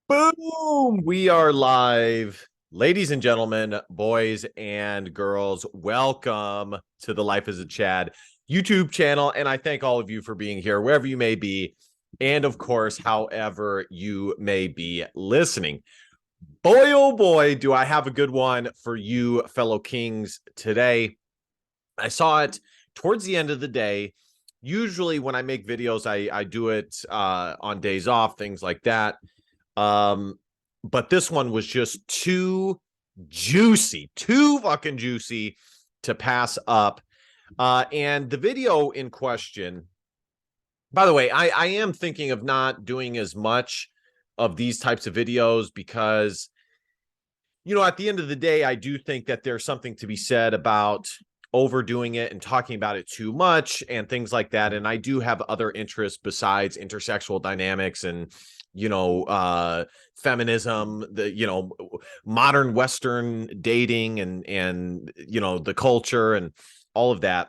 Boom! We are live. Ladies and gentlemen, boys and girls, welcome to the Life as a Chad YouTube channel. And I thank all of you for being here, wherever you may be. And of course, however you may be listening. Boy, oh boy, do I have a good one for you, fellow kings, today. I saw it towards the end of the day. Usually when I make videos, I do it on days off, things like that. But this one was just too juicy, too fucking juicy to pass up. And the video in question, by the way, I am thinking of not doing as much of these types of videos because, you know, at the end of the day, I do think that there's something to be said about overdoing it and talking about it too much and things like that. And I do have other interests besides intersexual dynamics and, you know, feminism, the, you know, modern Western dating and, you know, the culture and all of that.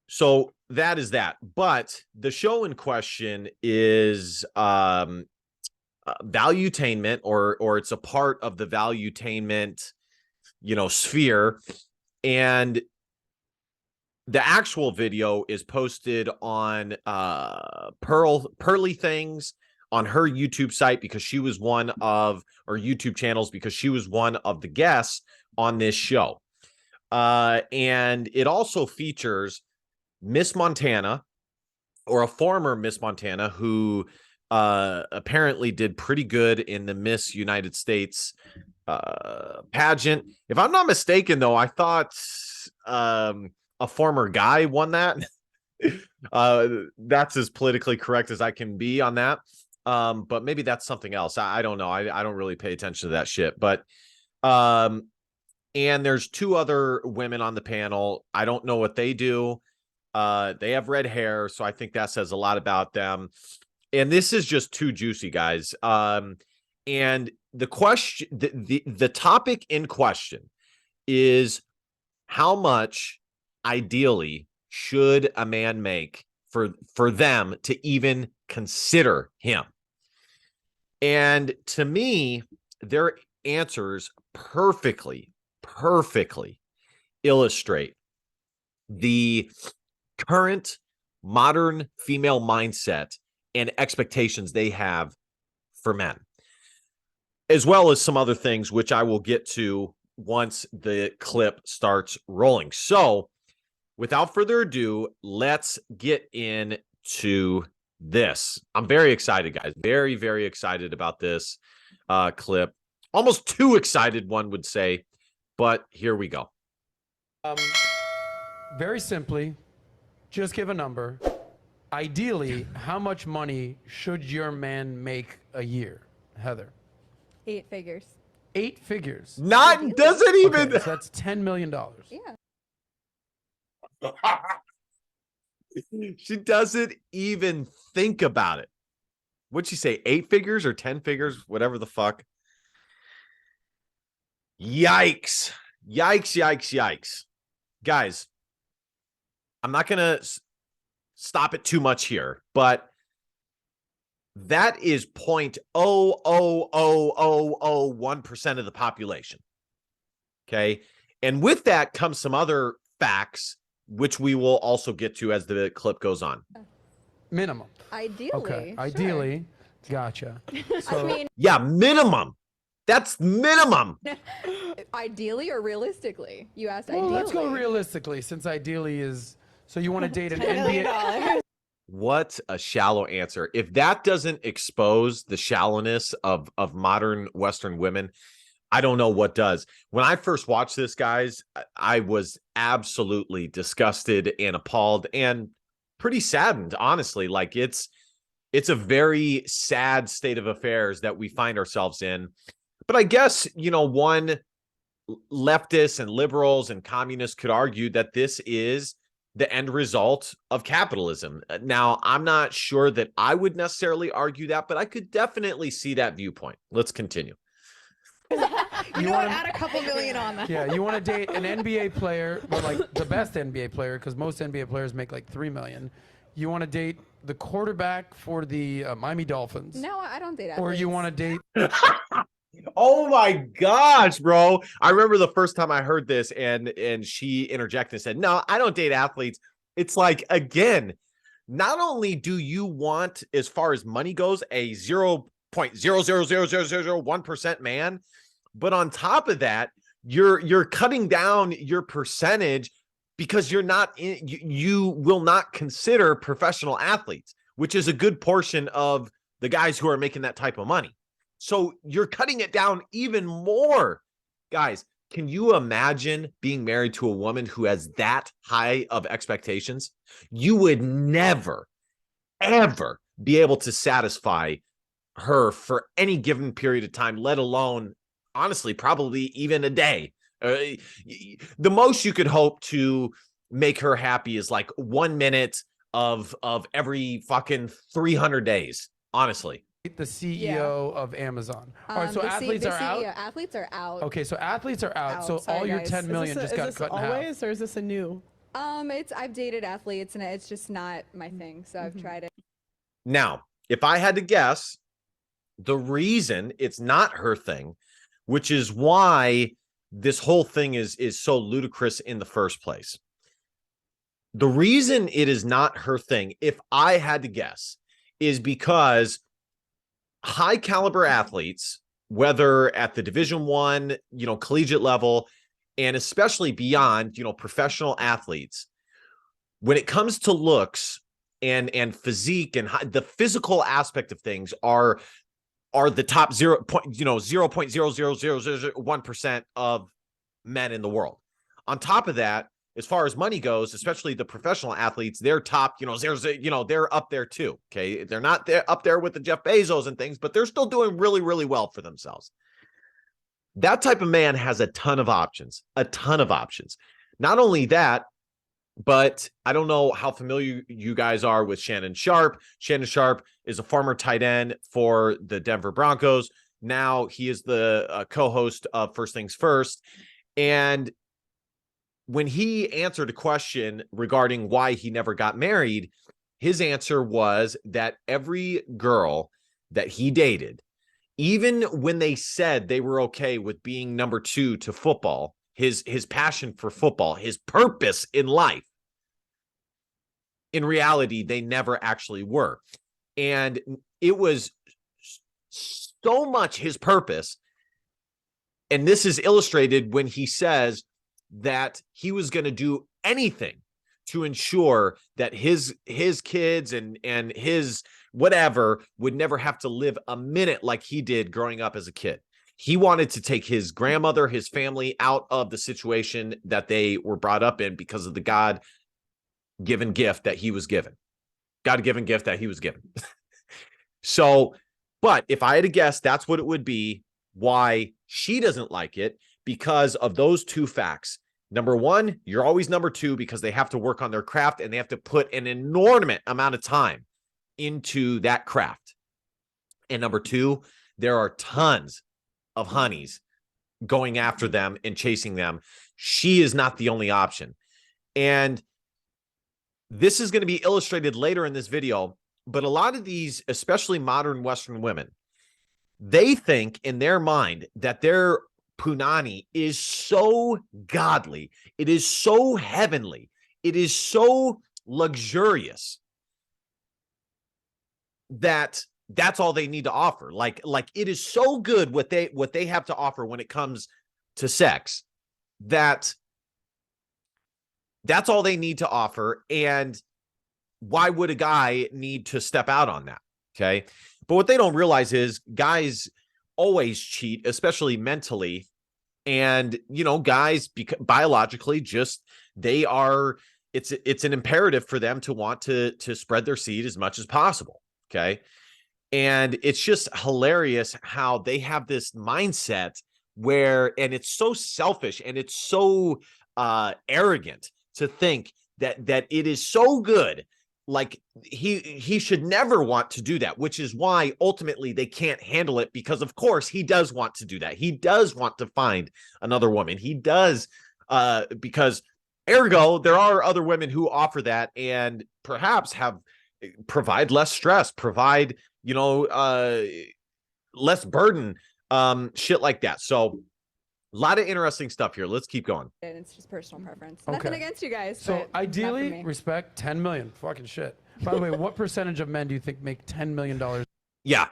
So that is that. But the show in question is Valuetainment, or it's a part of the Valuetainment, you know, sphere. And the actual video is posted on Pearly Things on her YouTube site because she was one of, or YouTube channels, because she was one of the guests on this show. And it also features Miss Montana, or a former Miss Montana, who apparently did pretty good in the Miss United States pageant. If I'm not mistaken, though, I thought a former guy won that. That's as politically correct as I can be on that. But maybe that's something else. I don't know. I don't really pay attention to that shit. But and there's two other women on the panel. I don't know what they do. They have red hair, so I think that says a lot about them. And this is just too juicy, guys. And the question, the topic in question is, how much ideally should a man make for them to even consider him? And to me, their answers perfectly illustrate the current modern female mindset and expectations they have for men, as well as some other things, which I will get to once the clip starts rolling. So without further ado, let's get into this. I'm very excited, guys. Very, very excited about this clip. Almost too excited, one would say, but here we go. Very simply, just give a number. Ideally, how much money should your man make a year, Heather? 8 figures. 8 figures. Not, doesn't even. Okay, so that's $10 million. Yeah. She doesn't even think about it. What'd she say? 8 figures or 10 figures? Whatever the fuck. Yikes. Yikes, yikes, yikes. Guys, I'm not going to stop it too much here, but that is 0.00001% of the population. Okay. And with that comes some other facts, which we will also get to as the clip goes on. Minimum. Ideally. Okay. Sure. Ideally. Gotcha. So, I mean, Yeah, minimum. That's minimum. ideally or realistically? You asked well, ideally. let's go realistically, since ideally is, so you want to date an $10 million. NBA. What a shallow answer. If that doesn't expose the shallowness of modern Western women, I don't know what does. When I first watched this, guys, I was absolutely disgusted and appalled and pretty saddened, honestly. Like it's a very sad state of affairs that we find ourselves in. But I guess, you know, one, leftists and liberals and communists could argue that this is the end result of capitalism. Now, I'm not sure that I would necessarily argue that, but I could definitely see that viewpoint. Let's continue. You know what? Add a couple million on that. Yeah, you want to date an NBA player, but like the best NBA player, because most NBA players make like $3 million. You want to date the quarterback for the Miami Dolphins, No, I don't date athletes. or you want to date Oh my gosh, bro. I remember the first time I heard this and she interjected and said, "No, I don't date athletes." It's like, again, not only do you want, as far as money goes, a 0.0000001% man, but on top of that, you're cutting down your percentage because you will not consider professional athletes, which is a good portion of the guys who are making that type of money. So you're cutting it down even more. Guys, can you imagine being married to a woman who has that high of expectations? You would never, ever be able to satisfy her for any given period of time, let alone, honestly, probably even a day. The most you could hope to make her happy is like 1 minute of every fucking 300 days, honestly. the CEO of Amazon? All right, so athletes are out. Athletes are out. Okay, so athletes are out. So Sorry, all your guys. 10 million just got cut in half. Always, or is this a new? I've dated athletes and it's just not my thing. So I've tried it. Now, if I had to guess, the reason it's not her thing, which is why this whole thing is so ludicrous in the first place. The reason it is not her thing, if I had to guess, is because high caliber athletes, whether at the Division I, collegiate level, and especially beyond, professional athletes, when it comes to looks and physique and the physical aspect of things are the top 0.00001% of men in the world. On top of that, as far as money goes, especially the professional athletes, they're top, they're up there too. Okay. They're not up there with the Jeff Bezos and things, but they're still doing really, really well for themselves. That type of man has a ton of options. Not only that, but I don't know how familiar you guys are with Shannon Sharpe. Shannon Sharpe is a former tight end for the Denver Broncos. Now he is the co-host of First Things First. And when he answered a question regarding why he never got married, his answer was that every girl that he dated, even when they said they were okay with being number 2 to football, his passion for football, his purpose in life, in reality, they never actually were. And it was so much his purpose. And this is illustrated when he says that he was going to do anything to ensure that his kids and his whatever would never have to live a minute like he did growing up as a kid. He wanted to take his grandmother, his family out of the situation that they were brought up in because of the God-given gift that he was given. God-given gift that he was given. So, but if I had to guess, that's what it would be, why she doesn't like it, because of those two facts. Number one, you're always number 2 because they have to work on their craft and they have to put an inordinate amount of time into that craft. And number 2, there are tons of honeys going after them and chasing them. She is not the only option. And this is going to be illustrated later in this video, but a lot of these, especially modern Western women, they think in their mind that their punani is so godly, it is so heavenly, it is so luxurious that that's all they need to offer. Like it is so good what they have to offer when it comes to sex, that that's all they need to offer. And why would a guy need to step out on that? Okay. But what they don't realize is guys always cheat, especially mentally. And, guys, biologically, just it's an imperative for them to want to spread their seed as much as possible. Okay. And it's just hilarious how they have this mindset and it's so selfish and it's so arrogant to think that it is so good. Like he should never want to do that, which is why ultimately they can't handle it, because of course he does want to do that. He does want to find another woman. He does, because ergo there are other women who offer that, and perhaps provide less stress, provide, less burden, shit like that. So a lot of interesting stuff here. Let's keep going. And it's just personal preference. Okay. Nothing against you guys. So but not for ideally, me. respect 10 million. Fucking shit. By the way, what percentage of men do you think make $10 million? Yeah.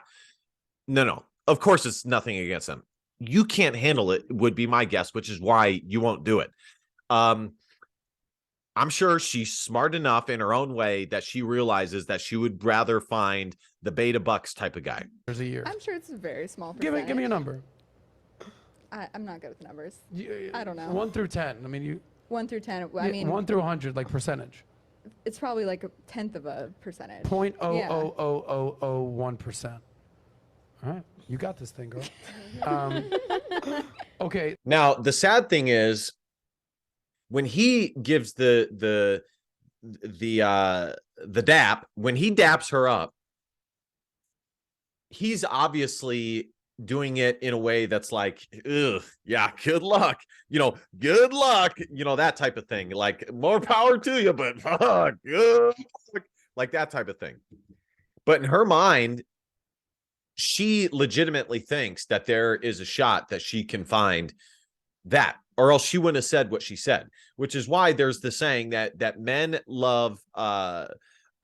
No. Of course, it's nothing against them. You can't handle it, would be my guess, which is why you won't do it. I'm sure she's smart enough in her own way that she realizes that she would rather find the beta bucks type of guy. A year. I'm sure it's a very small percentage. Give me a number. I'm not good with numbers. I don't know. 1 through 10. I mean, 1 through 10. I mean, 1 through 100, like percentage. it's probably like 1/10 of a percentage. 0.00001%. All right, you got this thing, girl. Okay. Now, the sad thing is, when he gives the dap, when he daps her up, he's obviously doing it in a way that's like, ugh, yeah, good luck, good luck, that type of thing, like more power to you, but good luck, like that type of thing. But in her mind, she legitimately thinks that there is a shot that she can find that, or else she wouldn't have said what she said, which is why there's the saying that men love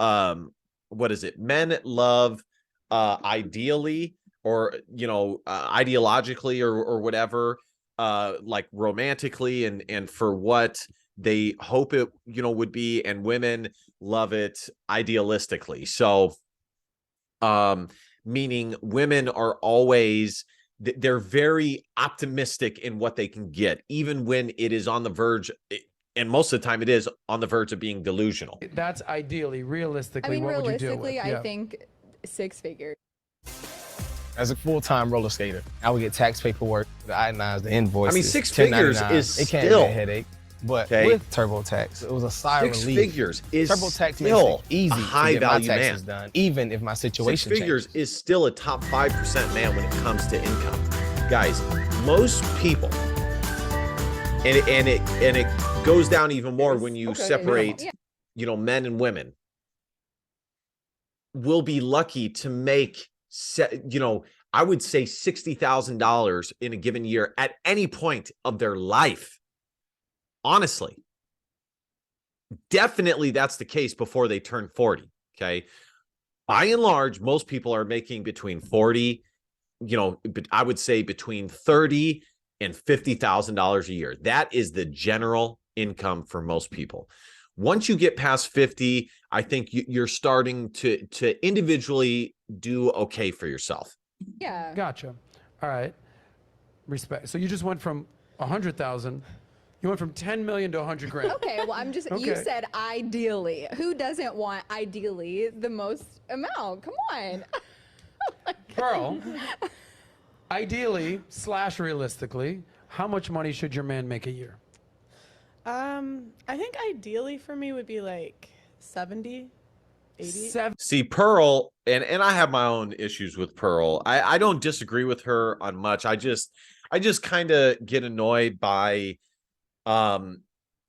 what is it? Men love ideally, or ideologically, or whatever, like romantically, and for what they hope it would be, and women love it idealistically. So meaning women are always, they're very optimistic in what they can get, even when it is on the verge, and most of the time it is on the verge of being delusional. That's ideally. Realistically, I mean, what would you do with? realistically, I think 6 figures. As a full-time roller skater, I would get tax paperwork, the I-9s, the invoices. I mean, 6 figures is it can't still be a headache. But with TurboTax, it was a sigh of 6 relief. figures is TurboTax still makes it easy a high to get my value taxes man. done, even if my 6 situation figures changes. is still a top 5% man when it comes to income, guys. Most people, and it goes down even more when you separate, men and women, will be lucky to make, I would say $60,000 in a given year at any point of their life. Honestly, definitely that's the case before they turn 40. Okay. By and large, most people are making between 40, I would say between $30,000 and $50,000 a year. That is the general income for most people. Once you get past 50, I think you're starting to individually do okay for yourself. Yeah. Gotcha. All right. Respect. So you just went from 100,000. You went from 10 million to 100 grand. Okay, well, I'm just, you said ideally. Who doesn't want ideally the most amount? Come on. Pearl, ideally / realistically, how much money should your man make a year? I think ideally for me would be like 70, 80. See, Pearl, and I have my own issues with Pearl. I don't disagree with her on much. I just kind of get annoyed by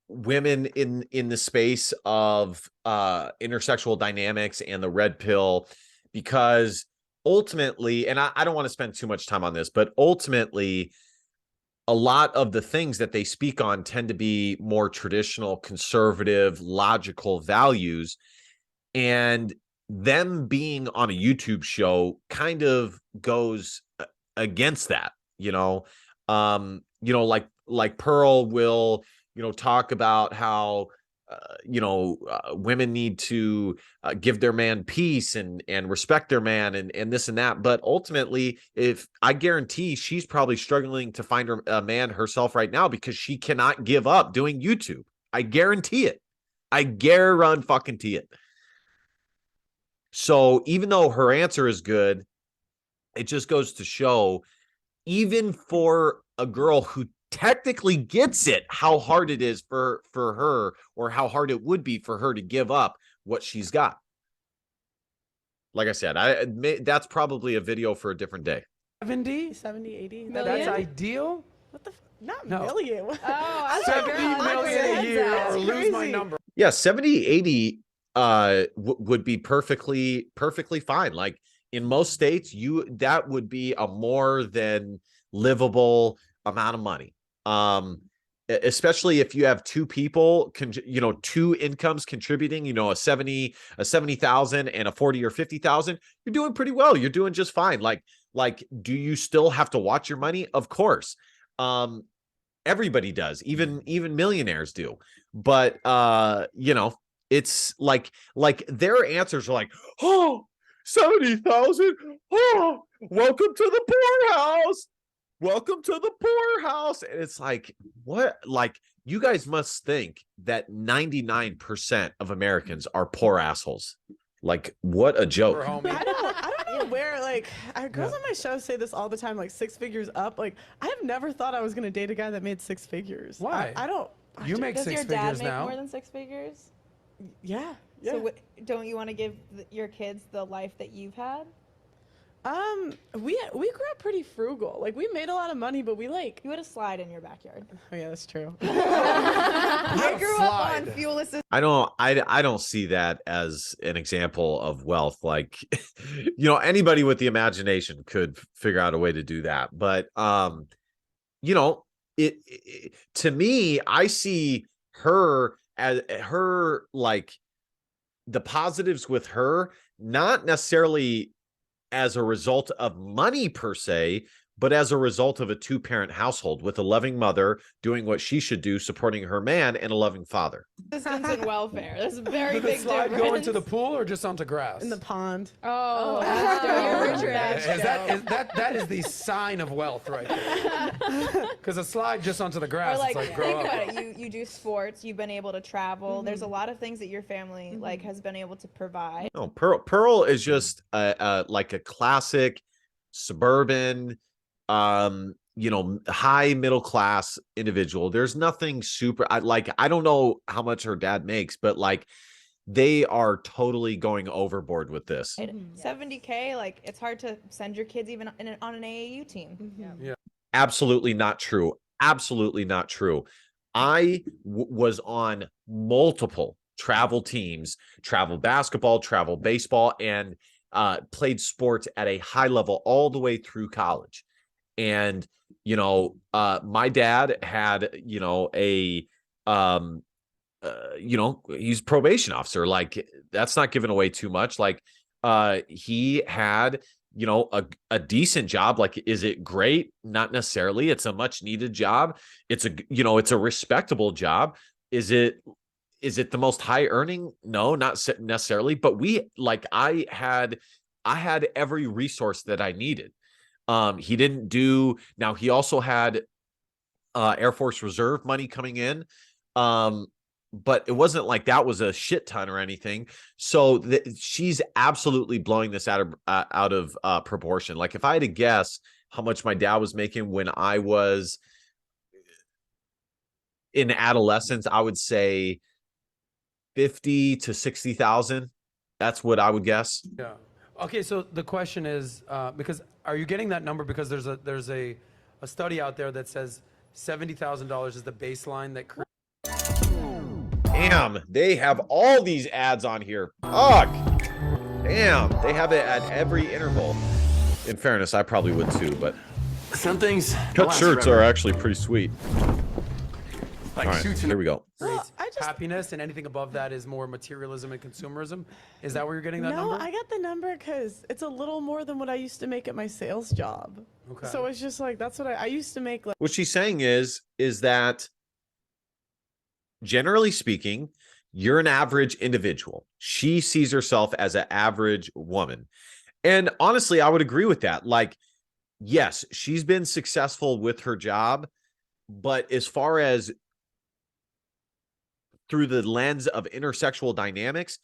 women in the space of intersexual dynamics and the red pill, because ultimately, and I don't want to spend too much time on this, but ultimately a lot of the things that they speak on tend to be more traditional, conservative, logical values, and them being on a YouTube show kind of goes against that, like Pearl will, talk about how, women need to give their man peace and respect their man and this and that. But ultimately, if I guarantee she's probably struggling to find a man herself right now because she cannot give up doing YouTube. I guarantee it. I guarantee it. So even though her answer is good, it just goes to show, even for a girl who technically gets it, how hard it is for her, or how hard it would be for her to give up what she's got. Like I said, that's probably a video for a different day. 70, 80. Million? That's ideal? What the not No. million. Oh, I was 70 like, girl, million a year, that's or lose my crazy. number. Yeah, 70, 80 would be perfectly fine. Like in most states, that would be a more than livable amount of money. Especially if you have two people, two incomes contributing, a 70,000 and a 40 or 50,000, you're doing pretty well. You're doing just fine. Like, do you still have to watch your money? Of course. Everybody does, even millionaires do. But it's like their answers are like, oh, 70,000. Oh, welcome to the poorhouse. Welcome to the poorhouse. And it's like, what? Like, you guys must think that 99% of Americans are poor assholes. Like, what a joke. I don't know where, like, girls on my show say this all the time, like 6 figures up. Like, I have never thought I was going to date a guy that made 6 figures. Why? I don't. You make Does 6 your figures dad make now. more than 6 figures? Yeah. So don't you want to give your kids the life that you've had? We grew up pretty frugal. Like, we made a lot of money, but we like. You had a slide in your backyard. Oh yeah, that's true. I grew up on fuel assistance. I don't see that as an example of wealth. Like, anybody with the imagination could figure out a way to do that. But, it to me, I see her as her, like, the positives with her, not necessarily as a result of money per se, but as a result of a 2-parent household with a loving mother doing what she should do, supporting her man, and a loving father. Assistance and welfare. There's a very big Slide difference. go into the pool or just onto grass? In the pond. Oh, that's that's that is the sign of wealth right there. Because a slide just onto the grass, Or like, it's like grow think up. about it. You do sports. You've been able to travel. There's a lot of things that your family like has been able to provide. No, Pearl is just like a classic suburban, high middle class individual. There's nothing super. I don't know how much her dad makes, but like they are totally going overboard with this. 70K, like it's hard to send your kids even on an AAU team. Yeah. Absolutely not true. Absolutely not true. I was on multiple travel teams, travel basketball, travel baseball, and played sports at a high level all the way through college. And, my dad had, he's probation officer. Like, that's not giving away too much. Like, he had, a decent job. Like, is it great? Not necessarily. It's a much needed job. It's a respectable job. Is it the most high earning? No, not necessarily. But I had every resource that I needed. He didn't do. Now, he also had Air Force Reserve money coming in. But it wasn't like that was a shit ton or anything. So she's absolutely blowing this out of proportion. Like, if I had to guess how much my dad was making when I was in adolescence, I would say 50 to 60,000. That's what I would guess. Yeah. Okay, so the question is, because are you getting that number because there's a study out there that says $70,000 is the baseline that. Damn, they have all these ads on here. Fuck. Damn, they have it at every interval. In fairness, I probably would too, but some things cut shirts are actually pretty sweet. like All right, shoots here we go. Well, I just Happiness, and anything above that is more materialism and consumerism. Is that where you're getting that no. number? I got the number because it's a little more than what I used to make at my sales job. Okay. So it's just like that's what I used to make. Like, What she's saying is that generally speaking, you're an average individual. She sees herself as an average woman. And honestly, I would agree with that. Like, yes, she's been successful with her job, but as far as through the lens of intersexual dynamics,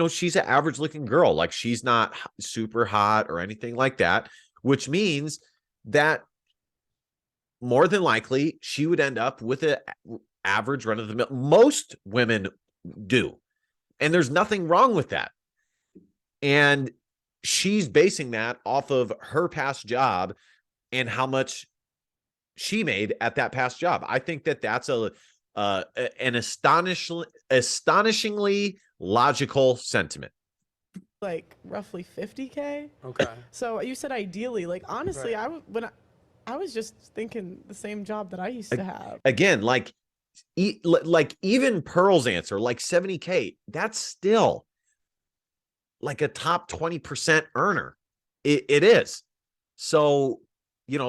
she's an average looking girl. Like, she's not super hot or anything like that, which means that more than likely she would end up with an average run of the mill. Most women do. And there's nothing wrong with that. And she's basing that off of her past job and how much she made at that past job. I think that that's an astonishingly logical sentiment. Like roughly 50K. Okay. So you said ideally, like honestly, Right. I was just thinking the same job that I used to have. Again, like even Pearl's answer, like 70K, that's still like a top 20% earner. It is. So,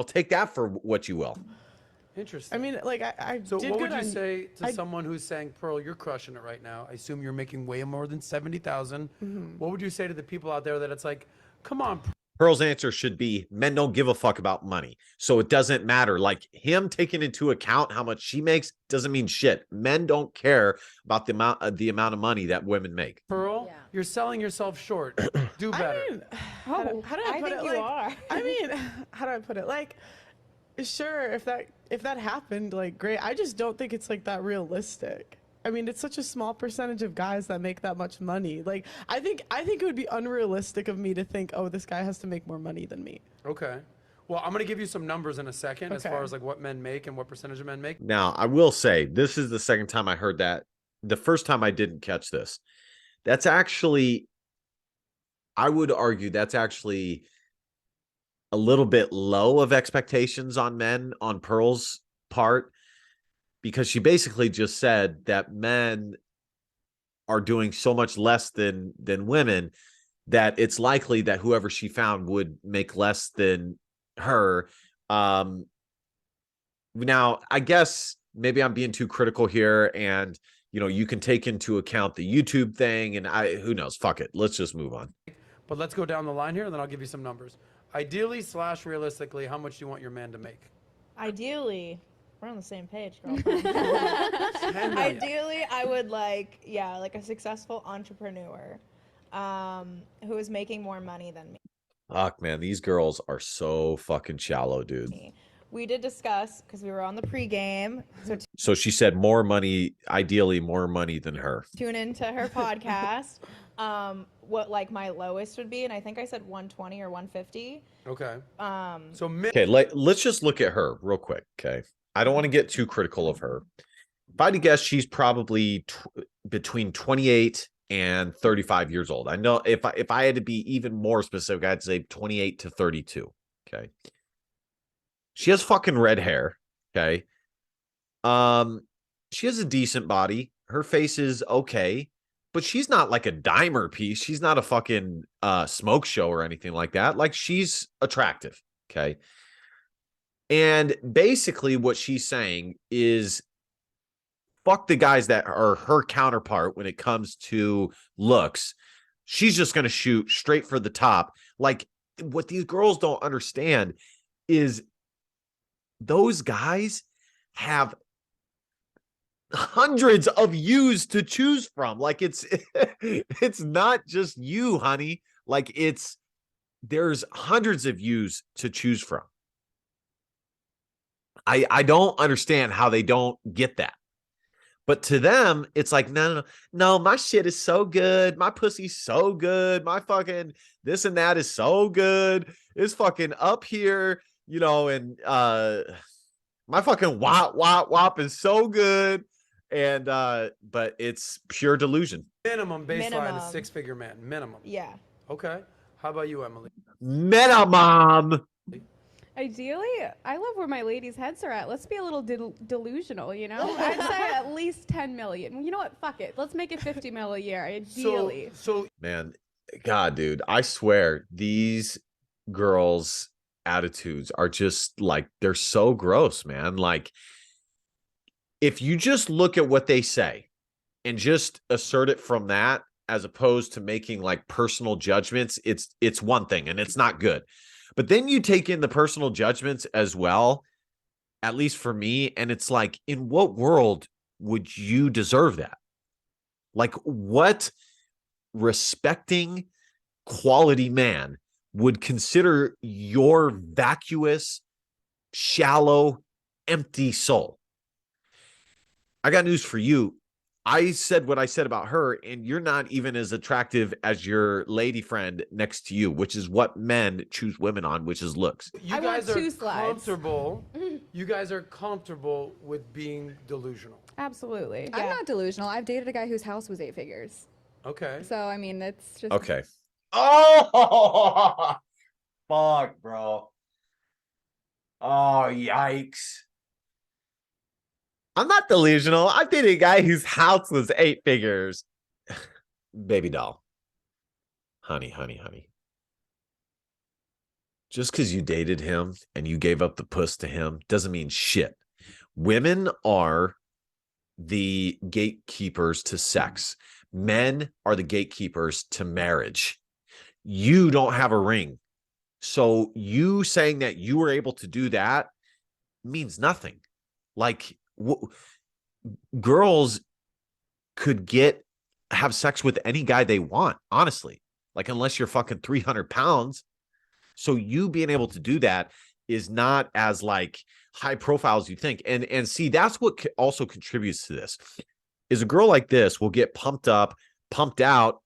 take that for what you will. Interesting. I mean, like I So did what good would you on- say to I- someone who's saying, Pearl, you're crushing it right now. I assume you're making way more than 70,000. What would you say to the people out there that it's like, come on, Pearl's answer should be men don't give a fuck about money. So it doesn't matter. Like him taking into account how much she makes doesn't mean shit. Men don't care about the amount of money that women make. Pearl, Yeah. you're selling yourself short. Do better. I mean, how do I put think it? you Like, are. I mean, how do I put it? Like, sure, if that happened, like, great. I just don't think it's like that realistic. I mean, it's such a small percentage of guys that make that much money. Like, I think it would be unrealistic of me to think, oh, this guy has to make more money than me. Okay. Well, I'm going to give you some numbers in a second as Okay. far as like what men make and what percentage of men make. Now, I will say this is the second time I heard that. The first time I didn't catch this. That's actually, I would argue that's actually a little bit low of expectations on men on Pearl's part, because she basically just said that men are doing so much less than women that it's likely that whoever she found would make less than her. Now, I guess maybe I'm being too critical here, and you can take into account the YouTube thing, and who knows? Fuck it. Let's just move on. But let's go down the line here, and then I'll give you some numbers. Ideally / realistically, how much do you want your man to make? Ideally, we're on the same page, girlfriend. 10 million. Ideally, I would like a successful entrepreneur who is making more money than me. Fuck, man, these girls are so fucking shallow, dude. We did discuss, because we were on the pregame, so So she said more money, ideally more money than her. tune into her podcast, what like my lowest would be, and I think I said 120 or 150. Okay. So men, Okay, let's just look at her real quick, okay? I don't want to get too critical of her. If I had to guess, she's probably between 28 and 35 years old. I know if I had to be even more specific, I'd say 28 to 32, okay? She has fucking red hair, okay? She has a decent body. Her face is okay, but she's not like a dimer piece. She's not a fucking smoke show or anything like that. Like, she's attractive, okay? And basically what she's saying is fuck the guys that are her counterpart when it comes to looks. She's just going to shoot straight for the top. Like, what these girls don't understand is those guys have hundreds of yous to choose from. Like, it's not just you, honey. Like, there's hundreds of yous to choose from. I don't understand how they don't get that. But to them, it's like, no, my shit is so good. My pussy's so good. My fucking this and that is so good. It's fucking up here, and my fucking wop is so good. And but it's pure delusion. minimum baseline Minimum. is 6-figure man. Minimum. Yeah. Okay. How about you, Emily? Minimum. Ideally, I love where my ladies' heads are at. Let's be a little delusional, I'd say at least 10 million. You know what? Fuck it. Let's make it 50 mil a year, ideally. So Man, God, dude, I swear these girls' attitudes are just like, they're so gross, man. Like, if you just look at what they say and just assert it from that, as opposed to making like personal judgments, it's one thing, and it's not good. But then you take in the personal judgments as well, at least for me, and it's like, in what world would you deserve that? Like, what respecting quality man would consider your vacuous, shallow, empty soul? I got news for you. I said what I said about her, and you're not even as attractive as your lady friend next to you, which is what men choose women on, which is looks. you I want guys are 2 slides. comfortable. You guys are comfortable with being delusional. Absolutely. I'm not delusional. I've dated a guy whose house was 8 figures. Okay. So I mean, it's just Okay. Oh, fuck, bro. Oh, yikes. I'm not delusional. I've dated a guy whose house was 8 figures. Baby doll. Honey, honey, honey. Just because you dated him and you gave up the puss to him doesn't mean shit. Women are the gatekeepers to sex. Men are the gatekeepers to marriage. You don't have a ring. So you saying that you were able to do that means nothing. Like girls could have sex with any guy they want, honestly. Like unless you're fucking 300 pounds. So you being able to do that is not as like high profile as you think. And see, that's what also contributes to this. Is a girl like this will get pumped up, pumped out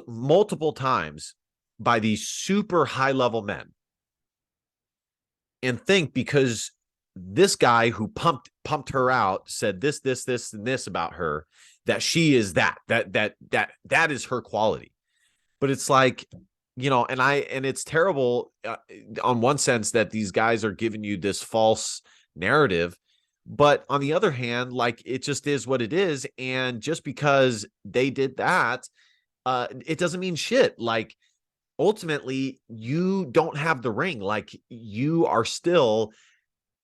multiple times by these super high level men, and think because this guy who pumped her out said this, and this about her, that she is that is her quality. But it's like, you know, and it's terrible on one sense that these guys are giving you this false narrative, but on the other hand, like it just is what it is. And just because they did that, it doesn't mean shit. Like ultimately you don't have the ring. Like you are still,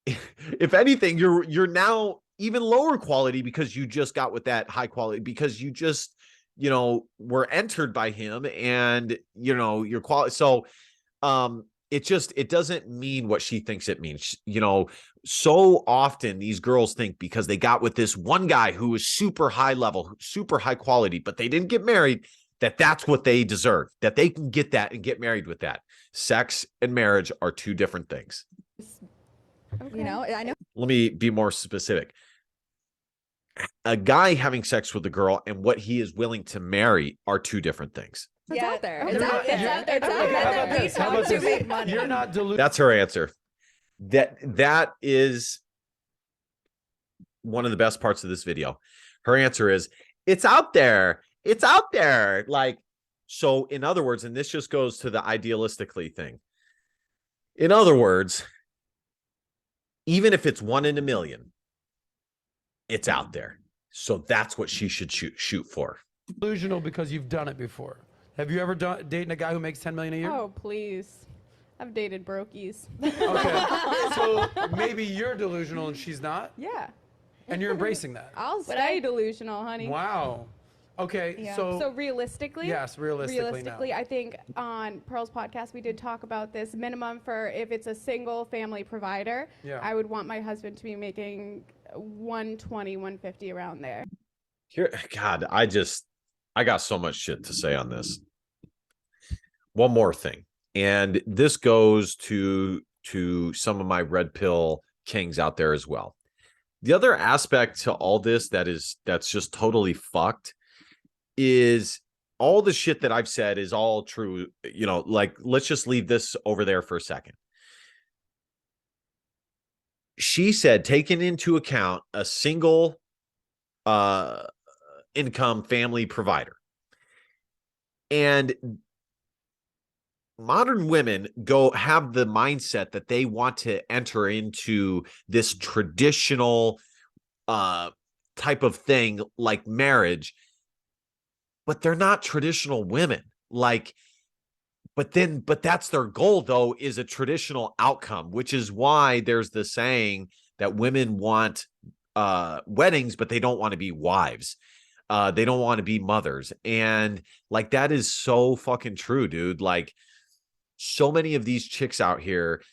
if anything, you're now even lower quality because you just got with that high quality, because you just, you know, were entered by him and, you know, your quality. So, it doesn't mean what she thinks it means. You know, so often these girls think because they got with this one guy who was super high level, super high quality, but they didn't get married, that's what they deserve, that they can get that and get married with that. Sex and marriage are two different things. you know, I know. Let me be more specific. A guy having sex with a girl and what he is willing to marry are two different things. It's out there. Okay. It's out there. It's out there. It's out Okay, how there. about this? How about to this? make money. You're not delusional. That's her answer. That is one of the best parts of this video. Her answer is, it's out there. It's out there. Like, so in other words, and this just goes to the idealistically thing. In other words, even if it's 1 in a million, it's out there. So that's what she should shoot for. Delusional because you've done it before. Have you ever dated a guy who makes 10 million a year? Oh, please. I've dated brokies. Okay. So maybe you're delusional and she's not, Yeah. and you're embracing that. I'll stay delusional, honey. Wow. Okay. Yeah. So realistically, yes, realistically now. I think on Pearl's podcast we did talk about this minimum for if it's a single family provider. Yeah. I would want my husband to be making 120, 150 around there. Here, God, I got so much shit to say on this. One more thing, and this goes to some of my red pill kings out there as well. The other aspect to all this that's just totally fucked is all the shit that I've said is all true. You know, like, let's just leave this over there for a second. She said, taking into account a single income family provider. And modern women have the mindset that they want to enter into this traditional type of thing like marriage, but they're not traditional women. Like, but that's their goal, though, is a traditional outcome, which is why there's the saying that women want weddings, but they don't want to be wives. They don't want to be mothers. And like, that is so fucking true, dude. Like, so many of these chicks out here,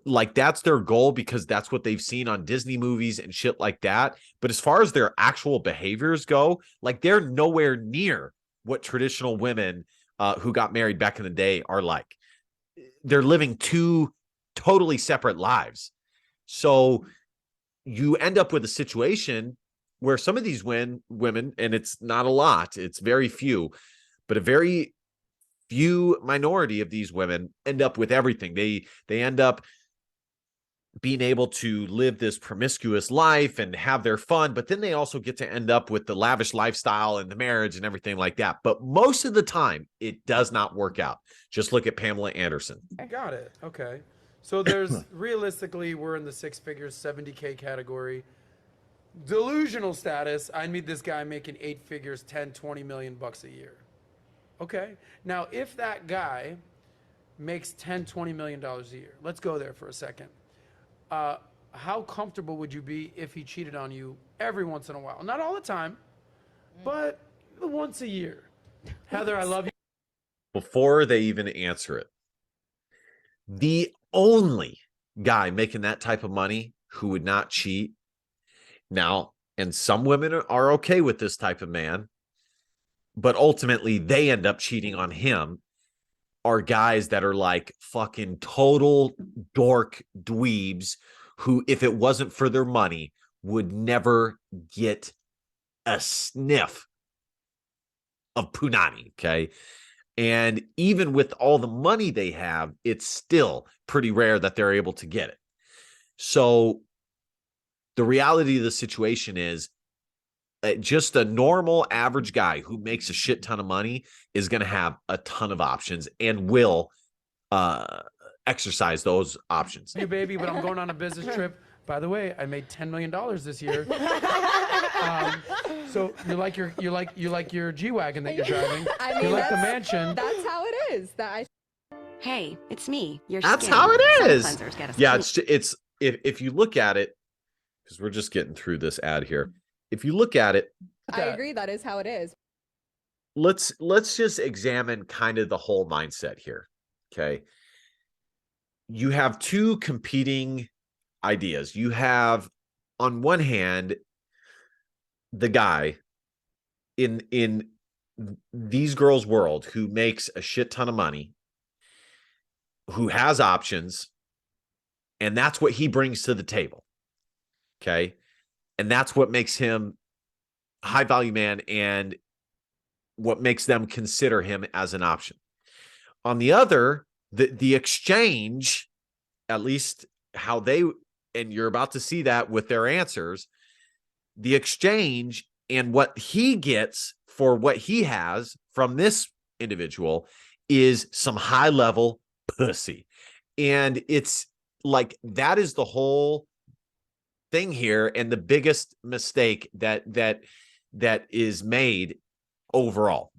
like, that's their goal because that's what they've seen on Disney movies and shit like that. But as far as their actual behaviors go, like, they're nowhere near what traditional women who got married back in the day are like. They're living two totally separate lives. So you end up with a situation where some of these women, and it's not a lot, it's very few, but a very few minority of these women end up with everything. They end up being able to live this promiscuous life and have their fun, but then they also get to end up with the lavish lifestyle and the marriage and everything like that. But most of the time, it does not work out. Just look at Pamela Anderson. Got it. Okay. So there's realistically, we're in the six figures, 70K category. Delusional status, I meet this guy making 8 figures, 10, 20 million bucks a year. Okay. Now, if that guy makes 10, 20 million dollars a year, let's go there for a second. How comfortable would you be if he cheated on you every once in a while? Not all the time, but once a year. Heather, I love you. Before they even answer it, the only guy making that type of money who would not cheat now, and some women are okay with this type of man, but ultimately they end up cheating on him, are guys that are like fucking total dork dweebs who, if it wasn't for their money, would never get a sniff of punani, okay? And even with all the money they have, it's still pretty rare that they're able to get it. So the reality of the situation is just a normal average guy who makes a shit ton of money is going to have a ton of options and will exercise those options. You baby, but I'm going on a business trip. By the way, I made $10 million this year. So you like your G-Wagon that you're driving. I mean, you like the that's- mansion. That's how it is. Hey, it's me. Your That's skin. how it Sun is. cleansers get us Yeah, clean. it's if you look at it, because we're just getting through this ad here. If you look at it, I agree. That is how it is. let's just examine kind of the whole mindset here. Okay. You have two competing ideas. You have, on one hand, the guy in these girls' world who makes a shit ton of money, who has options, and that's what he brings to the table. Okay. And that's what makes him a high value man and what makes them consider him as an option. On the other, the exchange, at least how they, and you're about to see that with their answers, the exchange and what he gets for what he has from this individual is some high level pussy. And it's like, that is the whole thing here, and the biggest mistake that is made overall.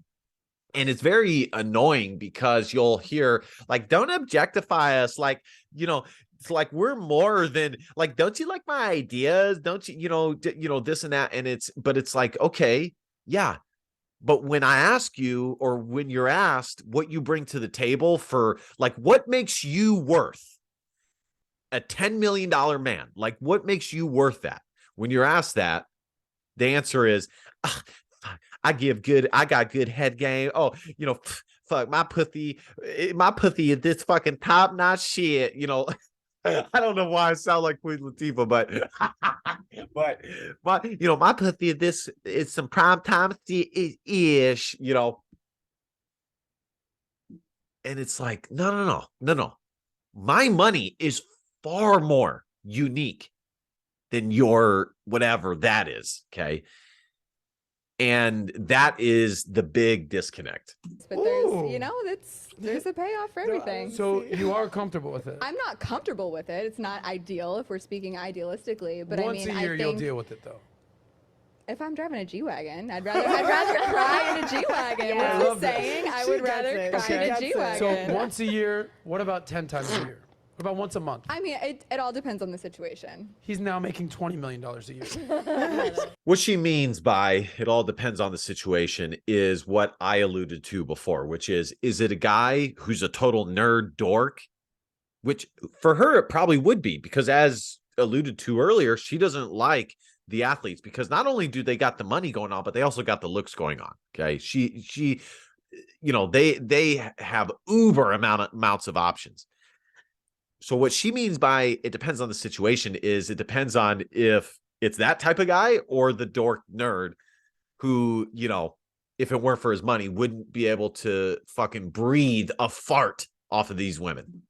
And it's very annoying because you'll hear like, don't objectify us, like, you know, it's like we're more than, like, don't you like my ideas, don't you, you know, this and that. And it's like, okay, yeah, but when I ask you, or when you're asked what you bring to the table, for like, what makes you worth a $10 million man, like, what makes you worth that? When you're asked that, the answer is, I got good head game. Oh, you know, fuck, my pussy is this fucking top notch shit. You know, I don't know why I sound like Queen Latifah, but my pussy is some prime time ish, you know. And it's like, no. My money is far more unique than your whatever that is. Okay. And that is the big disconnect. But there's, you know, there's a payoff for everything. So you are comfortable with it? I'm not comfortable with it. It's not ideal if we're speaking idealistically. But Once I mean, a year I you'll think deal with it though. if I'm driving a G-Wagon, I'd rather cry in a G-Wagon. Yeah. What's I love the saying? I would rather it. cry She in a gets it. G-Wagon. So once a year, what about 10 times a year? What about once a month? I mean, it all depends on the situation. He's now making $20 million a year. What she means by it all depends on the situation is what I alluded to before, which is it a guy who's a total nerd dork? Which for her, it probably would be, because as alluded to earlier, she doesn't like the athletes because not only do they got the money going on, but they also got the looks going on. Okay. She, you know, they have uber amounts of options. So what she means by it depends on the situation is it depends on if it's that type of guy or the dork nerd who, you know, if it weren't for his money, wouldn't be able to fucking breathe a fart off of these women.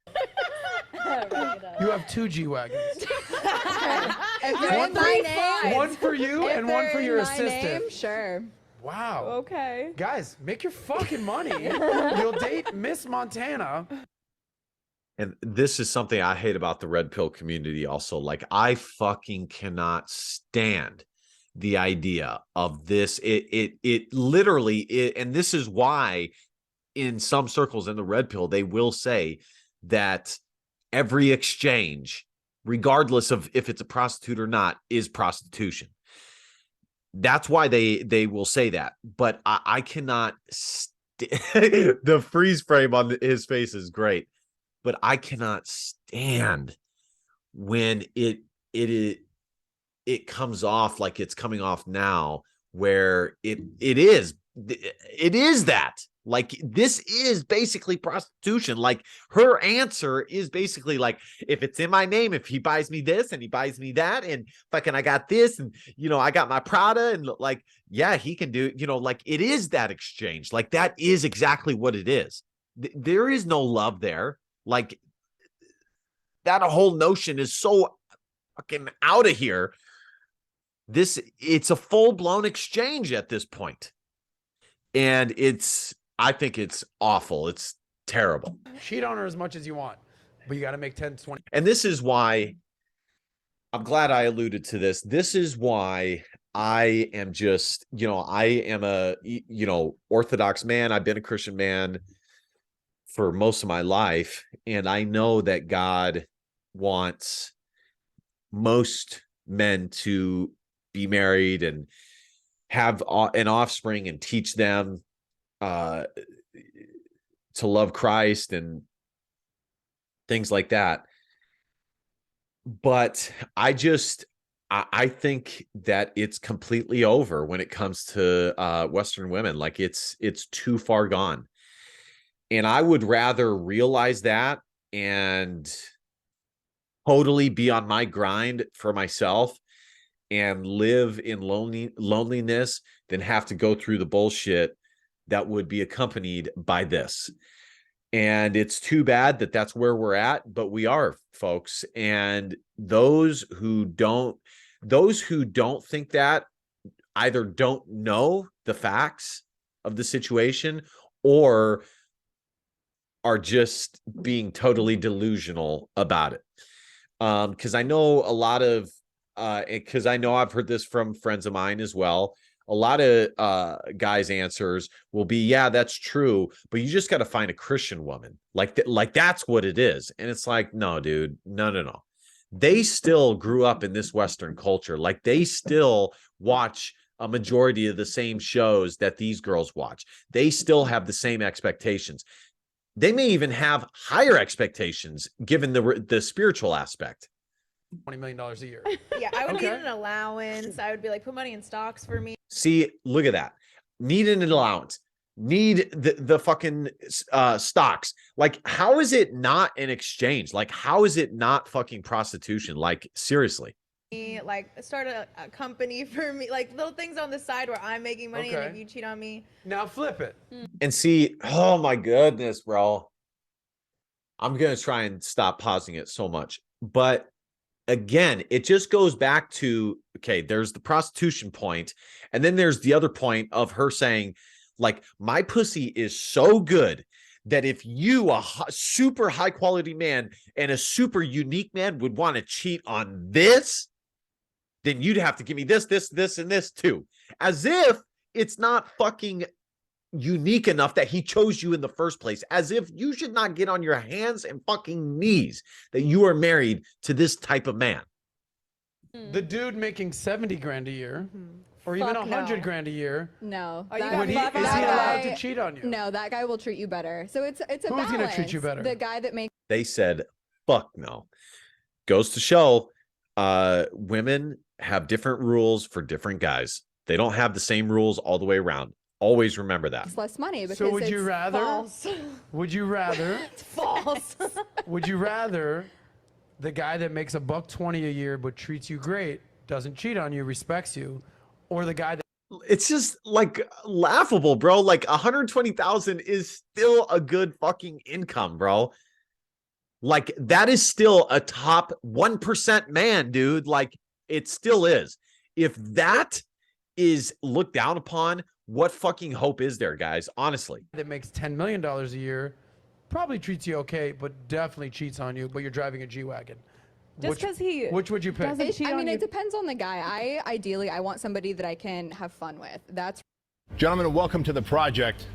You have 2 G-Wagons. If they're in my name, One for you if and one they're for in your my assistant. name, sure. Wow. Okay. Guys, make your fucking money. You'll date Miss Montana. And this is something I hate about the red pill community also. Like, I fucking cannot stand the idea of this. It literally, and this is why in some circles in the red pill, they will say that every exchange, regardless of if it's a prostitute or not, is prostitution. That's why they will say that. But I cannot the freeze frame on his face is great. But I cannot stand when it comes off like it's coming off now, where it is that, like, this is basically prostitution. Like, her answer is basically like, if it's in my name, if he buys me this and he buys me that, and fucking I got this, and I got my Prada, and like, yeah, he can do, like, it is that exchange. Like, that is exactly what it is. There is no love there. Like, that whole notion is so fucking out of here. It's a full-blown exchange at this point. And I think it's awful. It's terrible. Cheat on her as much as you want, but you got to make 10, 20. And this is why I'm glad I alluded to this. This is why I am just, I am a, Orthodox man. I've been a Christian man for most of my life. And I know that God wants most men to be married and have an offspring and teach them to love Christ and things like that. But I think that it's completely over when it comes to Western women. Like, it's too far gone. And I would rather realize that and totally be on my grind for myself and live in loneliness than have to go through the bullshit that would be accompanied by this. And it's too bad that that's where we're at, but we are, folks. And those who don't think that either don't know the facts of the situation or are just being totally delusional about it. Because I know a lot of, because I know I've heard this from friends of mine as well. A lot of guys' answers will be, yeah, that's true, but you just got to find a Christian woman. Like that's what it is. And it's like, no, dude, no. They still grew up in this Western culture. Like, they still watch a majority of the same shows that these girls watch. They still have the same expectations. They may even have higher expectations given the spiritual aspect. $20 million a year. Yeah, I would Okay. need an allowance. I would be like, put money in stocks for me. See, look at that. Need an allowance. Need the fucking stocks. Like, how is it not an exchange? Like, how is it not fucking prostitution? Like, seriously. Like, start a company for me. Like, little things on the side where I'm making money, and Okay. if you cheat on me, Now flip it. And see, oh my goodness, bro. I'm going to try and stop pausing it so much. But again, it just goes back to, okay, there's the prostitution point, and then there's the other point of her saying, like, my pussy is so good that if you, a super high quality man and a super unique man, would want to cheat on this, then you'd have to give me this, and this too. As if it's not fucking unique enough that he chose you in the first place. As if you should not get on your hands and fucking knees that you are married to this type of man. The dude making 70 grand a year, or even Fuck 100 no. grand a year, No. Oh, you that- got would he, fucked is he up. allowed to guy- cheat on you? No, that guy will treat you better. So it's a Who's balance. gonna treat you better? The guy that makes They said, fuck no. Goes to show women have different rules for different guys. They don't have the same rules all the way around. Always remember that. less money because So would it's you rather? false. Would you rather? It's false. Would you rather the guy that makes $120 a year but treats you great, doesn't cheat on you, respects you, or the guy that It's just like laughable, bro. Like 120,000 is still a good fucking income, bro. Like, that is still a top 1% man, dude. Like, it still is. If that is looked down upon, what fucking hope is there, guys? Honestly. That makes $10 million a year, probably treats you okay, but definitely cheats on you, but you're driving a G-Wagon. Just because he Which would you pick? doesn't cheat I on mean, you. it depends on the guy. Ideally, I want somebody that I can have fun with. That's Gentlemen, welcome to the project.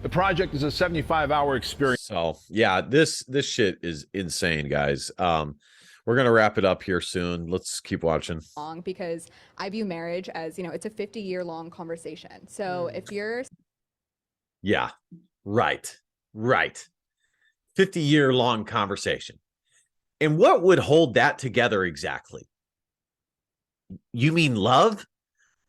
The project is a 75-hour experience. So yeah, this shit is insane, guys. We're gonna wrap it up here soon. Let's keep watching. long because I view marriage as, it's a 50-year-long conversation. So if you're Yeah, right. 50-year-long conversation. And what would hold that together exactly? You mean love?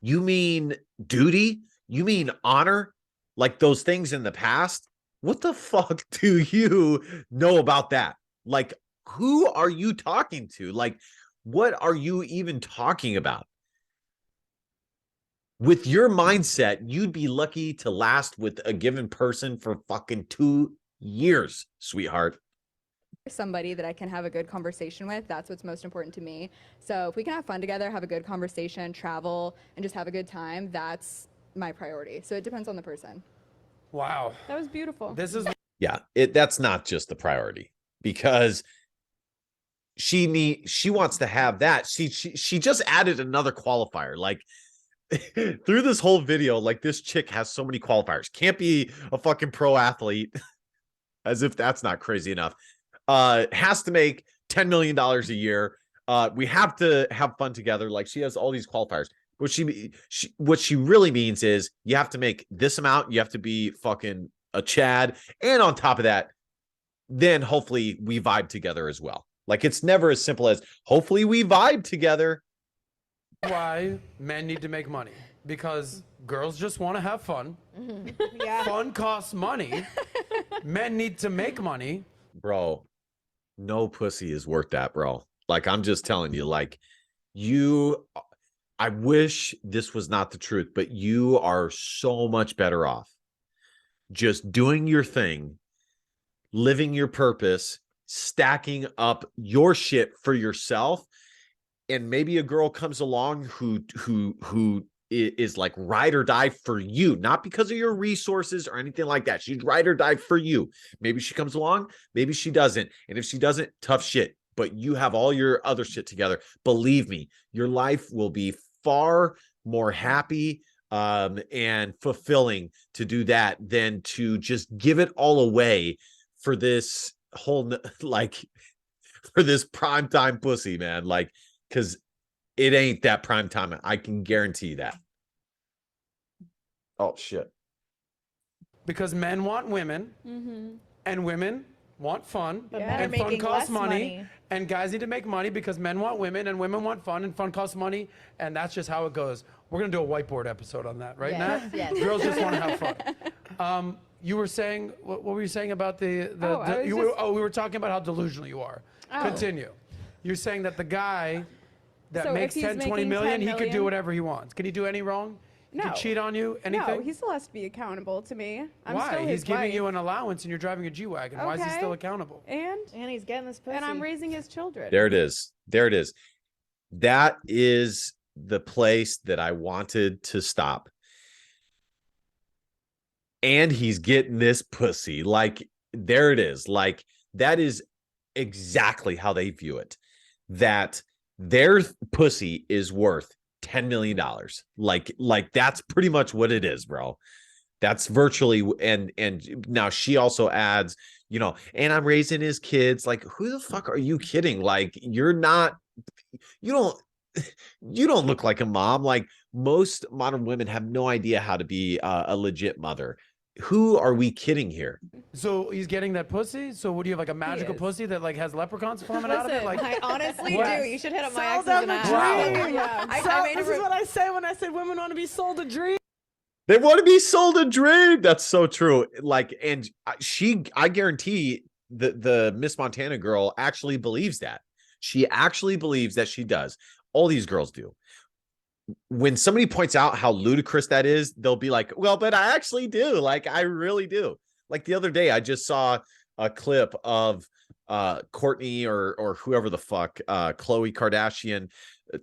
You mean duty? You mean honor? Like those things in the past? What the fuck do you know about that? Like, who are you talking to? Like, what are you even talking about? With your mindset, you'd be lucky to last with a given person for fucking 2 years, sweetheart. somebody that I can have a good conversation with, that's what's most important to me. So if we can have fun together, have a good conversation, travel, and just have a good time, that's my priority. So it depends on the person. Wow. That was beautiful. This is Yeah, that's not just the priority, because she wants to have that. She just added another qualifier. Like, through this whole video, like, this chick has so many qualifiers. Can't be a fucking pro athlete, as if that's not crazy enough. Has to make $10 million a year. We have to have fun together. Like, she has all these qualifiers. What she really means is you have to make this amount. You have to be fucking a Chad. And on top of that, then hopefully we vibe together as well. Like, it's never as simple as hopefully we vibe together. why men need to make money, because girls just want to have fun. Yeah. Fun costs money. Men need to make money. Bro, no pussy is worth that, bro. Like, I'm just telling you, like, I wish this was not the truth, but you are so much better off just doing your thing, living your purpose, stacking up your shit for yourself. And maybe a girl comes along who is like ride or die for you, not because of your resources or anything like that. She's ride or die for you. Maybe she comes along, maybe she doesn't. And if she doesn't, tough shit. But you have all your other shit together. Believe me, your life will be far more happy and fulfilling to do that than to just give it all away for this whole, like, for this primetime pussy, man. Like, because it ain't that prime time. I can guarantee that. Oh, shit. Because men want women, and women want fun, But Yeah. men are and fun making costs less money, and guys need to make money because men want women, and women want fun, and fun costs money, and that's just how it goes. We're gonna do a whiteboard episode on that, right, Yes, Nat? yes. Girls just want to have fun. You were saying, what were you saying about I was we were talking about how delusional you are. Oh. Continue. You're saying that the guy that So if makes he's 10, 20 making million, 10 he could do million? whatever he wants. Can he do any wrong? He No. could cheat on you? Anything? No, he still has to be accountable to me. I'm Why? still his He's giving wife. you an allowance and you're driving a G-Wagon. Why is he Okay. still accountable? and he's getting this pussy. I'm raising his children. There it is. There it is. That is the place that I wanted to stop. And he's getting this pussy. Like, there it is. Like, that is exactly how they view it. That their pussy is worth $10 million. Like that's pretty much what it is, bro. That's virtually, and now she also adds, and I'm raising his kids. Like, who the fuck are you kidding? Like, you don't look like a mom. Like, most modern women have no idea how to be a legit mother. Who are we kidding here? So he's getting that pussy? So what do you have, like a magical is. pussy that like has leprechauns forming out of it? Listen, like I honestly What? do. You should hit up my Sell exes them and a ask. dream. Yeah. I made a This is what I say when I said women want to be sold a dream. They want to be sold a dream. That's so true. Like, and I guarantee the Miss Montana girl actually believes that. She actually believes that she does. All these girls do. When somebody points out how ludicrous that is, they'll be like, well, but I actually do. Like, I really do. Like, the other day, I just saw a clip of Courtney or whoever the fuck, Khloe Kardashian,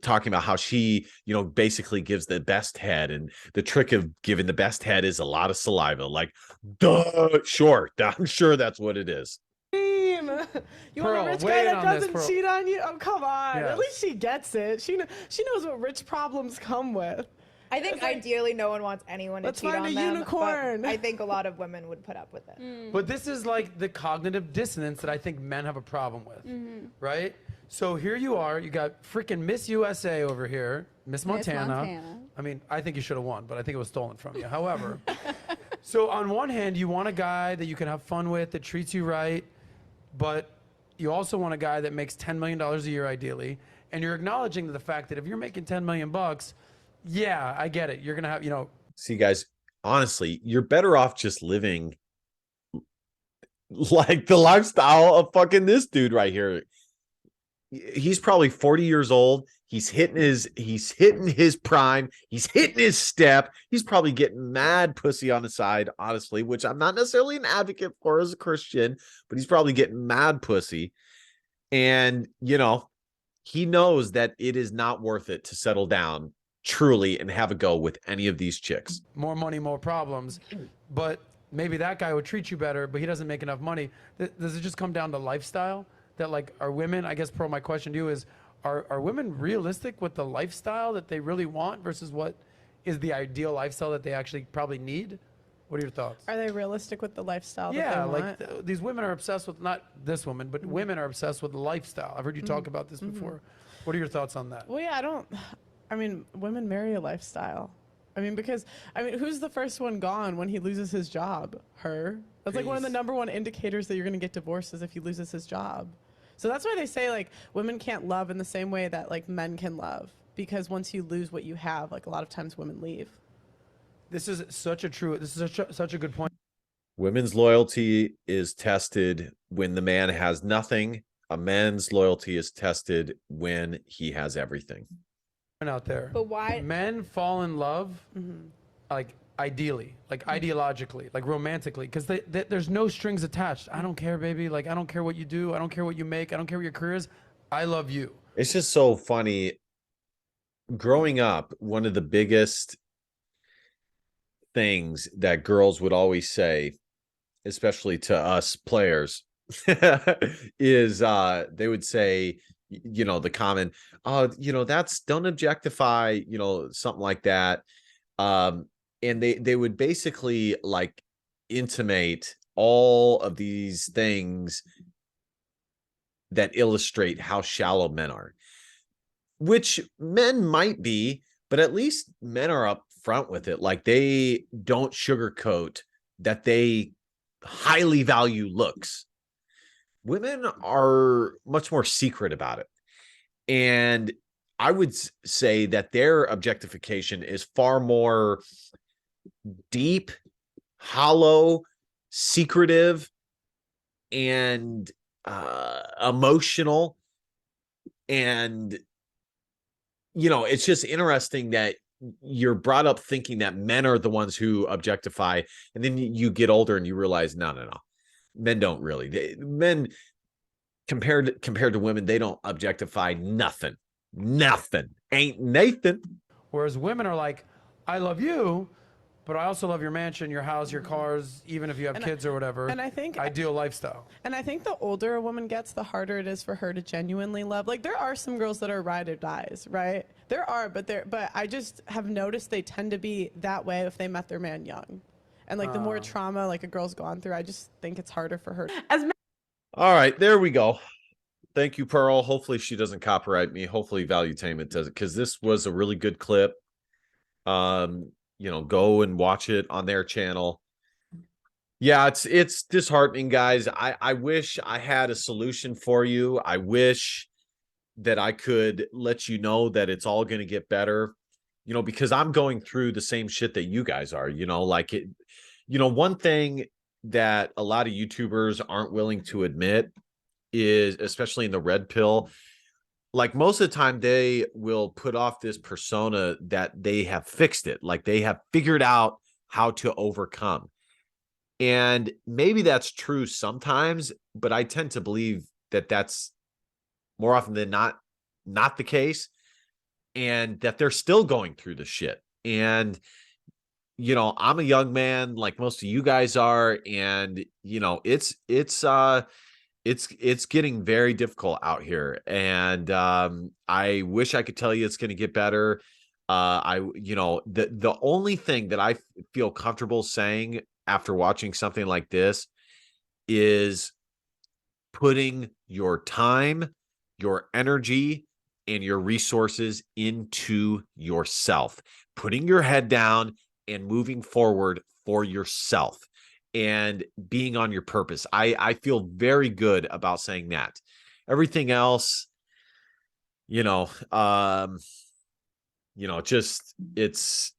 talking about how she, basically gives the best head, and the trick of giving the best head is a lot of saliva. Like, duh, sure, I'm sure that's what it is. You want Pearl, a rich weigh guy in that on this, doesn't Pearl. cheat on you? Oh, come on. Yes. At least she gets it. She knows what rich problems come with. I think ideally no one wants anyone to Let's cheat find on a them. unicorn. But I think a lot of women would put up with it. But this is like the cognitive dissonance that I think men have a problem with, right? So here you are, you got freaking Miss USA over here, Miss Montana. I mean, I think you should have won, but I think it was stolen from you. However, so on one hand, you want a guy that you can have fun with, that treats you right, but you also want a guy that makes $10 million a year, ideally, and you're acknowledging the fact that if you're making 10 million bucks, yeah, I get it. You're gonna have, See, guys, honestly, you're better off just living like the lifestyle of fucking this dude right here. He's probably 40 years old. He's hitting his prime. He's hitting his step. He's probably getting mad pussy on the side, honestly, which I'm not necessarily an advocate for as a Christian, but he's probably getting mad pussy. And, he knows that it is not worth it to settle down truly and have a go with any of these chicks. more money, more problems, but maybe that guy would treat you better, but he doesn't make enough money. Does it just come down to lifestyle? That, like, are women, I guess, Pearl, my question to you is, are women realistic with the lifestyle that they really want versus what is the ideal lifestyle that they actually probably need? What are your thoughts? Are they realistic with the lifestyle Yeah, that they like want? these women are obsessed with, not this woman, but women are obsessed with the lifestyle. I've heard you talk about this before. What are your thoughts on that? Well, yeah, women marry a lifestyle. Because who's the first one gone when he loses his job? Her. That's like one of the number one indicators that you're going to get divorced is if he loses his job. So that's why they say, like, women can't love in the same way that, like, men can love. Because once you lose what you have, like, a lot of times women leave. This is such a good point. Women's loyalty is tested when the man has nothing. A man's loyalty is tested when he has everything. Out there. But why? Men fall in love, like, ideally, like, ideologically, like, romantically, because there's no strings attached. I don't care, baby. Like, I don't care what you do. I don't care what you make. I don't care what your career is. I love you. It's just so funny. Growing up, one of the biggest things that girls would always say, especially to us players, is they would say, the common, that's, don't objectify, something like that. And they would basically, like, intimate all of these things that illustrate how shallow men are, which men might be, but at least men are up front with it. Like, they don't sugarcoat that they highly value looks. Women are much more secret about it. And I would say that their objectification is far more deep, hollow, secretive, and emotional. And, it's just interesting that you're brought up thinking that men are the ones who objectify. And then you get older and you realize, no. Men don't really. Men, compared to women, they don't objectify nothing. Ain't Nathan. Whereas women are like, I love you, but I also love your mansion, your house, your cars, even if you have kids or whatever. And I think ideal lifestyle. And I think the older a woman gets, the harder it is for her to genuinely love. Like, there are some girls that are ride or dies, right? There are, but I just have noticed they tend to be that way if they met their man young. And, like, the more trauma, like, a girl's gone through, I just think it's harder for her. All right, there we go. Thank you, Pearl. Hopefully she doesn't copyright me. Hopefully Valuetainment does it, because this was a really good clip. Go and watch it on their channel. Yeah, it's disheartening, guys. I wish I had a solution for you. I wish that I could let you know that it's all going to get better, because I'm going through the same shit that you guys are, like it. One thing that a lot of YouTubers aren't willing to admit is, especially in the red pill, like, most of the time they will put off this persona that they have fixed it, like they have figured out how to overcome. And maybe that's true sometimes, but I tend to believe that that's more often than not the case, and that they're still going through the shit. And I'm a young man like most of you guys are, and it's getting very difficult out here. And I wish I could tell you it's going to get better. The only thing that I feel comfortable saying after watching something like this is putting your time, your energy, and your resources into yourself, putting your head down and moving forward for yourself and being on your purpose. I feel very good about saying that. Everything else, just it's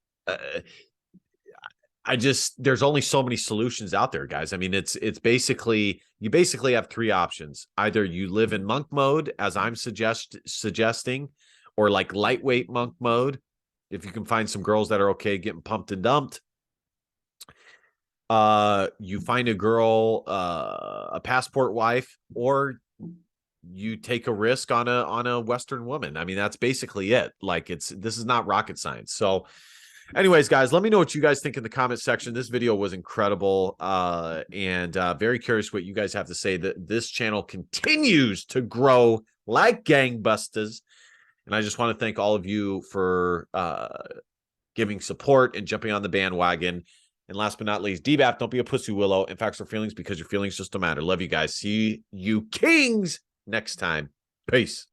there's only so many solutions out there, guys. I mean, it's basically, you basically have three options. Either you live in monk mode, as I'm suggesting, or like lightweight monk mode, if you can find some girls that are okay getting pumped and dumped. You find a girl, a passport wife, or you take a risk on a Western woman. I mean, that's basically it. Like, this is not rocket science. So anyways, guys, let me know what you guys think in the comment section. This video was incredible, and very curious what you guys have to say. That this channel continues to grow like gangbusters, and I just want to thank all of you for giving support and jumping on the bandwagon. And last but not least, DBAP, don't be a pussy willow. In fact, your feelings, because your feelings just don't matter. Love you guys. See you kings next time. Peace.